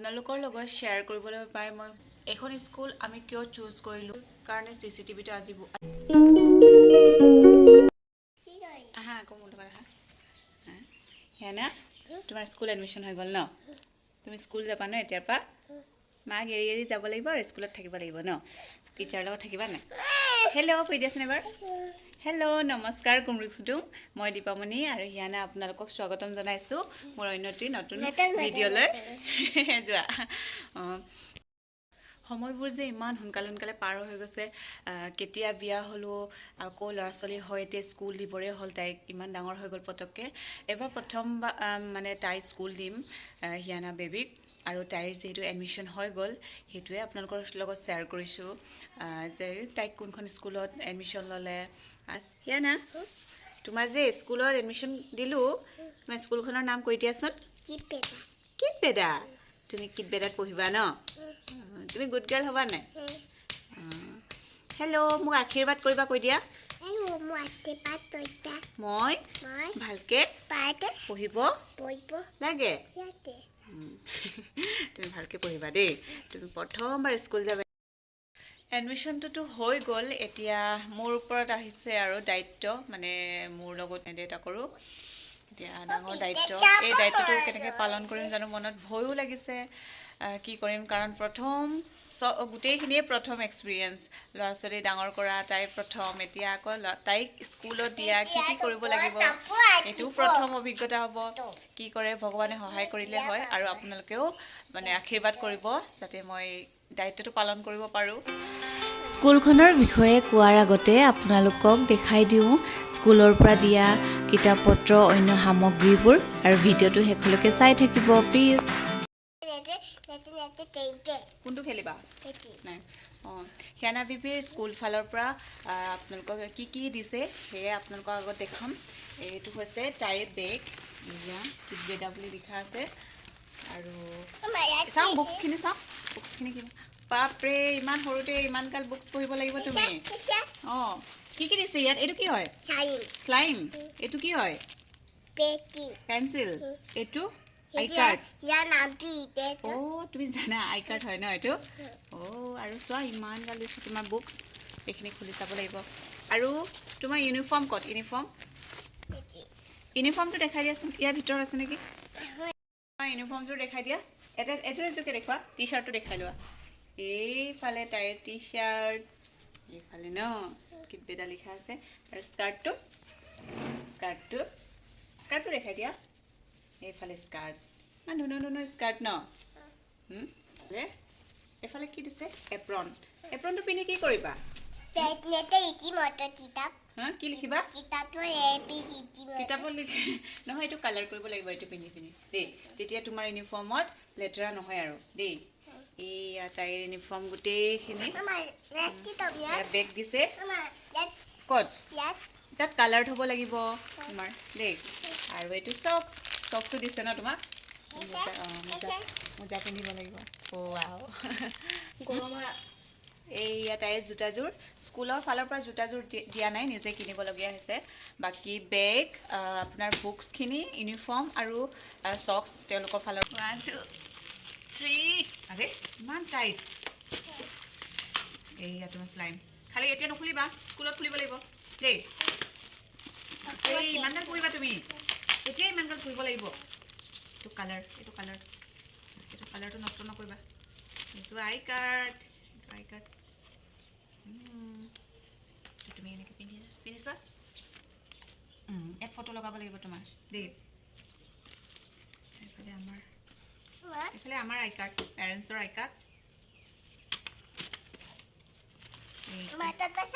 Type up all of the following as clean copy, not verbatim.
আপোনালোকৰ লগত শ্বেয়াৰ কৰিবলৈ পাই মই এখন স্কুল আমি কিয় চুজ কৰিলোঁ কাৰণে চিচিটিভিটো আজি আহা আকৌ মোৰ লগত আহা সেয়া না তোমাৰ স্কুল এডমিশ্যন হৈ গ'ল ন তুমি স্কুল যাবা ন এতিয়াৰ পৰা মাক এৰি এৰি যাব লাগিব আৰু স্কুলত থাকিব লাগিব ন টিচাৰৰ লগত থাকিবা নাই হেল্ল' কৈ দিয়াচোন এবাৰ হেল্ল' নমস্কাৰ কুমৰিকচুডুম মই দীপামণি আৰু হিয়ানা আপোনালোকক স্বাগতম জনাইছোঁ মোৰ অন্যটি নতুন ভিডিঅ'লৈ যোৱা সময়বোৰ যে ইমান সোনকালে পাৰ হৈ গৈছে কেতিয়া বিয়া হ'লোঁ আকৌ ল'ৰা ছোৱালী হয় এতিয়া স্কুল দিবৰে হ'ল তাইক ইমান ডাঙৰ হৈ গ'ল পটককৈ এবাৰ প্ৰথম মানে তাই স্কুল দিম হিয়ানা বেবীক আৰু তাইৰ যিহেতু এডমিশ্যন হৈ গ'ল সেইটোৱে আপোনালোকৰ লগত শ্বেয়াৰ কৰিছোঁ যে তাইক কোনখন স্কুলত এডমিশ্যন ল'লে হিয়ানা তোমাৰ যে স্কুলত এডমিশ্যন দিলোঁ তোমাৰ স্কুলখনৰ নাম কৈ দিয়াচোন কিটবেদা তুমি কিটবেদাত পঢ়িবা ন তুমি গুড গাৰ্ল হ'বা নাই হেল্ল' মোক আশীৰ্বাদ কৰিবা কৈ দিয়া মই ভালকৈ পঢ়িব লাগে তুমি ভালকৈ পঢ়িবা দেই তুমি প্ৰথমবাৰ স্কুল যাবা এডমিশ্যনটোতো হৈ গ'ল এতিয়া মোৰ ওপৰত আহিছে আৰু দায়িত্ব মানে মোৰ লগত দেউতা কৰোঁ এতিয়া ডাঙৰ দায়িত্ব এই দায়িত্বটো কেনেকৈ পালন কৰিম জানো মনত ভয়ো লাগিছে কি কৰিম কাৰণ প্ৰথম গোটেইখিনিয়ে প্ৰথম এক্সপিৰিয়েঞ্চ ল'ৰা ছোৱালী ডাঙৰ কৰা তাই প্ৰথম এতিয়া আকৌ তাইক স্কুলত দিয়া কি কৰিব লাগিব এইটোও প্ৰথম অভিজ্ঞতা হ'ব কি কৰে ভগৱানে সহায় কৰিলে হয় আৰু আপোনালোকেও মানে আশীৰ্বাদ কৰিব যাতে মই দায়িত্বটো পালন কৰিব পাৰোঁ স্কুলখনৰ বিষয়ে কোৱাৰ আগতে আপোনালোকক দেখাই দিওঁ স্কুলৰ পৰা দিয়া কিতাপ পত্ৰ অন্য সামগ্ৰীবোৰ আৰু ভিডিঅ'টো শেষলৈকে চাই থাকিব প্লিজ কোনটো খেলিবা নাই অঁ হিয়ানা বিবিৰ স্কুল ফালৰ পৰা আপোনালোকক কি দিছে সেয়ে আপোনালোকৰ আগত দেখাম এইটো হৈছে তাইৰ বেগ এয়া কিটবেদা বুলি লিখা আছে আৰু চাওঁ বুকছখিনি কিবা বাপৰে ইমান সৰুতে ইমান কাল বুকছ পঢ়িব লাগিব তুমি অঁ কি দিছে ইয়াত এইটো কি হয় শ্লাইম এইটো কি হয় পেঞ্চিল এইটো আই কাৰ্ড অ' তুমি জানা আই কাৰ্ড হয় ন এইটো অ' আৰু চোৱা ইমান গাল দিছে তোমাৰ বুকছ এইখিনি খুলি চাব লাগিব আৰু তোমাৰ ইউনিফৰ্ম ক'ত ইউনিফৰ্মটো দেখাই দিয়াচোন ইয়াৰ ভিতৰত আছে নেকি ইউনিফৰ্মটো দেখাই দিয়া এযোৰকে দেখুৱা টি চাৰ্টটো দেখাই লোৱা এইফালে তাইৰ টি চাৰ্ট এইফালে ন কিটবেদা লিখা আছে আৰু স্কাৰ্টটো দেখাই দিয়া এইফালে স্কাৰ্ট ধুনীয়া স্কাৰ্ট ন এইফালে কি দিছে এপ্ৰনটো পিন্ধি কি কৰিবা কি লিখিবা কিতাপত নহয় এইটো কালাৰ কৰিব লাগিব এইটো পিন্ধি দেই তেতিয়া তোমাৰ ইউনিফৰ্মত লেতেৰা নহয় আৰু দেই এইয়া তাইৰ ইউনিফৰ্ম গোটেইখিনি বেগ দিছে ক'ত তাত কালাৰ হ'ব লাগিব তোমাৰ দেই আৰু এইটো চক্সো দিছে ন তোমাক মোজা পিন্ধিব লাগিব এইয়া তাইৰ জোতাযোৰ স্কুলৰ ফালৰ পৰা জোতাযোৰ দিয়া নাই নিজে কিনিবলগীয়া হৈছে বাকী বেগ আপোনাৰ বুকছখিনি ইউনিফৰ্ম আৰু চক্স তেওঁলোকৰ ফালৰ পৰা 1 2 3 আৰে ইমান টাইট এইয়া তোমাৰ শ্লাইম খালি এতিয়া নুখুলিবা স্কুলত খুলিব লাগিব দেই ইমান গাল পঢ়িবা তুমি এতিয়া ইমান গাল পঢ়িব লাগিব এইটো কালাৰটো নষ্ট নকৰিবা এইটো আই কাৰ্ড তুমি এনেকৈ পিন্ধিছোৱা এক ফটো লগাব লাগিব তোমাৰ দেই এইফালে আমাৰ আই কাৰ্ড পেৰেণ্টছৰ আই কাৰ্ড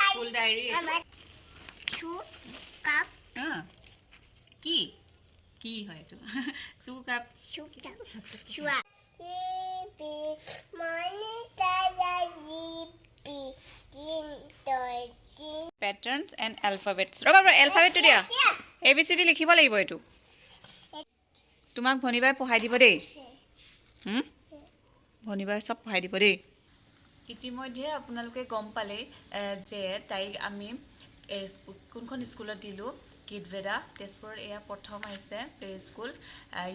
স্কুল ডায়েৰী কি হয় এইটো কাপ পেটাৰ্নছ এণ্ড এলফাবেটছ ৰ'বা এলফাবেটটো দিয়া ABCD লিখিব লাগিব এইটো তোমাক ভনীবাই পঢ়াই দিব দেই ভনীবাই চব পঢ়াই দিব দেই ইতিমধ্যে আপোনালোকে গম পালে যে তাইক আমি কোনখন স্কুলত দিলোঁ কিডভেদা তেজপুৰত এয়া প্ৰথম আহিছে প্লে স্কুল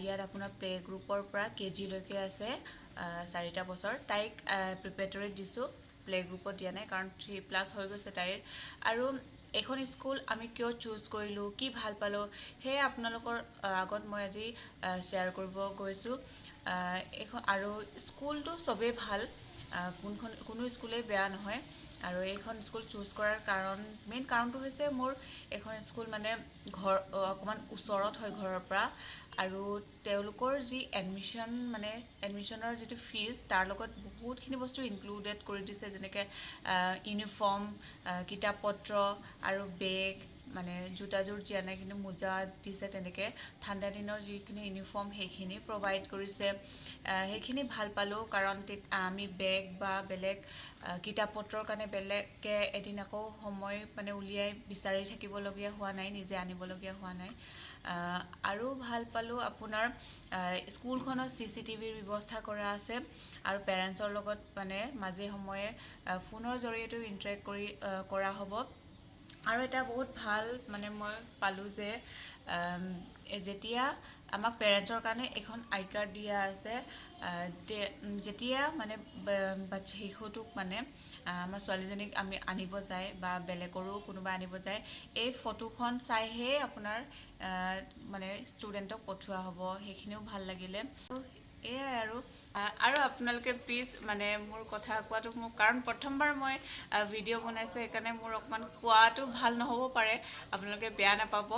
ইয়াত আপোনাৰ প্লে গ্ৰুপৰ পৰা কেজি লৈকে আছে 4টা বছৰ তাইক প্ৰিপেৰেটৰীত দিছোঁ প্লে গ্ৰুপত দিয়া নাই কাৰণ 3+ হৈ গৈছে তাইৰ আৰু এখন স্কুল আমি কিয় চুজ কৰিলোঁ কি ভাল পালোঁ সেই আপোনালোকৰ আগত মই আজি শ্বেয়াৰ কৰিব গৈছোঁ এখন আৰু স্কুলটো সবেই ভাল কোনো স্কুলেই বেয়া নহয় আৰু এইখন স্কুল চুজ কৰাৰ মেইন কাৰণটো হৈছে মোৰ এখন স্কুল মানে ঘৰ অকমান ওচৰত হয় ঘৰৰ পৰা আৰু তেওঁলোকৰ যি এডমিশনৰ যিটো ফিজ তাৰ লগত বহুতখিনি বস্তু ইনক্লুডেড কৰি দিছে যেনেকৈ ইউনিফৰ্ম কিতাপ পত্ৰ আৰু বেগ মানে জোতাযোৰ দিয়া নাই কিন্তু মোজা দিছে তেনেকৈ ঠাণ্ডা দিনৰ যিখিনি ইউনিফৰ্ম সেইখিনি প্ৰভাইড কৰিছে সেইখিনি ভাল পালোঁ কাৰণ আমি বেগ বা বেলেগ কিতাপ পত্ৰৰ কাৰণে বেলেগকৈ এদিন আকৌ সময় মানে উলিয়াই বিচাৰি থাকিবলগীয়া হোৱা নাই নিজে আনিবলগীয়া হোৱা নাই আৰু ভাল পালোঁ আপোনাৰ স্কুলখনত CCTVৰ ব্যৱস্থা কৰা আছে আৰু পেৰেণ্টছৰ লগত মানে মাজে সময়ে ফোনৰ জৰিয়তেও ইণ্টাৰেক্ট কৰা হ'ব আৰু এটা বহুত ভাল মানে মই পালোঁ যে যেতিয়া আমাক পেৰেণ্টছৰ কাৰণে এখন আই কাৰ্ড দিয়া আছে যেতিয়া মানে শিশুটোক মানে আমাৰ ছোৱালীজনীক আমি আনিব যায় বা বেলেগৰো কোনোবা আনিব যায় এই ফটোখন চাইহে আপোনাৰ মানে ষ্টুডেণ্টক পঠোৱা হ'ব সেইখিনিও ভাল লাগিলে এয়াই আৰু আপোনালোকে প্লিজ মানে মোৰ কথা কোৱাটো মোক কাৰণ প্ৰথমবাৰ মই ভিডিঅ' বনাইছোঁ সেইকাৰণে মোৰ অকণমান কোৱাটো ভাল নহ'ব পাৰে আপোনালোকে বেয়া নাপাব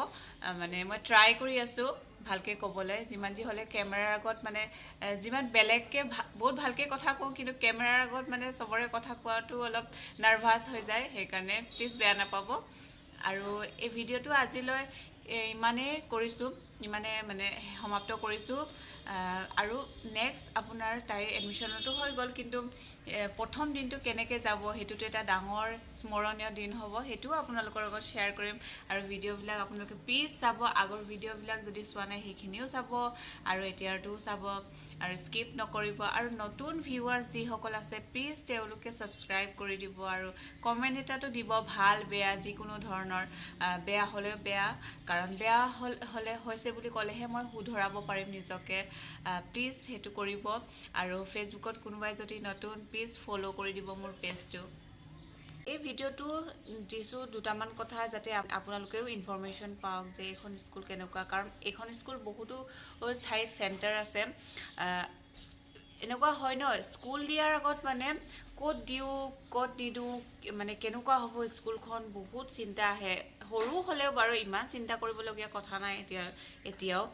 মানে মই ট্ৰাই কৰি আছোঁ ভালকৈ ক'বলৈ যিমান যি হ'লে কেমেৰাৰ আগত মানে যিমান বেলেগকৈ বহুত ভালকৈ কথা কওঁ কিন্তু কেমেৰাৰ আগত মানে চবৰে কথা কোৱাটো অলপ নাৰ্ভাছ হৈ যায় সেইকাৰণে প্লিজ বেয়া নাপাব আৰু এই ভিডিঅ'টো আজিলৈ ইমানেই কৰিছোঁ ইমানে মানে সমাপ্ত কৰিছোঁ আৰু নেক্সট আপোনাৰ তাইৰ এডমিশ্যনতো হৈ গ'ল কিন্তু প্ৰথম দিনটো কেনেকৈ যাব সেইটোতো এটা ডাঙৰ স্মৰণীয় দিন হ'ব সেইটোও আপোনালোকৰ লগত শ্বেয়াৰ কৰিম আৰু ভিডিঅ'বিলাক আপোনালোকে প্লিজ চাব আগৰ ভিডিঅ'বিলাক যদি চোৱা নাই সেইখিনিও চাব আৰু এতিয়াৰটোও চাব আৰু স্কিপ নকৰিব আৰু নতুন ভিউৱাৰ্ছ যিসকল আছে প্লিজ তেওঁলোকে ছাবস্ক্ৰাইব কৰি দিব আৰু কমেণ্ট এটাতো দিব ভাল বেয়া যিকোনো ধৰণৰ বেয়া হ'লেও বেয়া কাৰণ বেয়া হ'লে হৈছে বুলি ক'লেহে মই শুধৰাব পাৰিম নিজকে প্লিজ সেইটো কৰিব আৰু ফেচবুকত কোনোবাই যদি নতুন প্লিজ ফ'ল' কৰি দিব মোৰ পেজটো এই ভিডিঅ'টো দিছোঁ দুটামান কথা যাতে আপোনালোকেও ইনফৰমেশ্যন পাওক যে এইখন স্কুল কেনেকুৱা কাৰণ এইখন স্কুল বহুতো ঠাইত চেণ্টাৰ আছে এনেকুৱা হয় ন স্কুল দিয়াৰ আগত মানে ক'ত দিওঁ ক'ত নিদিওঁ মানে কেনেকুৱা হ'ব স্কুলখন বহুত চিন্তা আহে সৰু হ'লেও বাৰু ইমান চিন্তা কৰিবলগীয়া কথা নাই এতিয়াও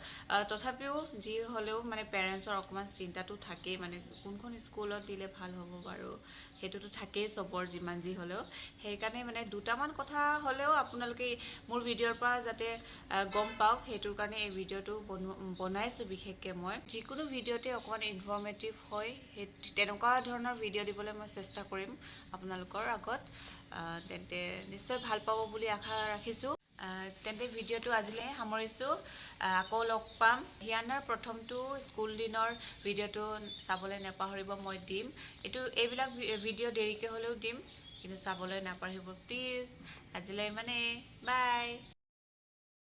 তথাপিও যি হ'লেও মানে পেৰেণ্টছৰ অকণমান চিন্তাটো থাকেই মানে কোনখন স্কুলত দিলে ভাল হ'ব বাৰু সেইটোতো থাকেই চবৰ যিমান যি হ'লেও সেইকাৰণে মানে দুটামান কথা হ'লেও আপোনালোকে মোৰ ভিডিঅ'ৰ পৰা যাতে গম পাওক সেইটোৰ কাৰণে এই ভিডিঅ'টো বনাইছোঁ বিশেষকৈ মই যিকোনো ভিডিঅ'তে অকণমান ইনফৰ্মেটিভ হয় সেই তেনেকুৱা ধৰণৰ ভিডিঅ' দিবলৈ মই চেষ্টা কৰিম আপোনালোকৰ আগত তেন্তে নিশ্চয় ভাল পাব বুলি আশা ৰাখিছোঁ তেন্তে ভিডিঅ'টো আজিলৈ সামৰিছোঁ আকৌ লগ পাম হিয়ানাৰ প্ৰথমটো স্কুল দিনৰ ভিডিঅ'টো চাবলৈ নাপাহৰিব মই দিম এইবিলাক ভিডিঅ' দেৰিকৈ হ'লেও দিম কিন্তু চাবলৈ নাপাহৰিব প্লিজ আজিলৈ ইমানেই বাই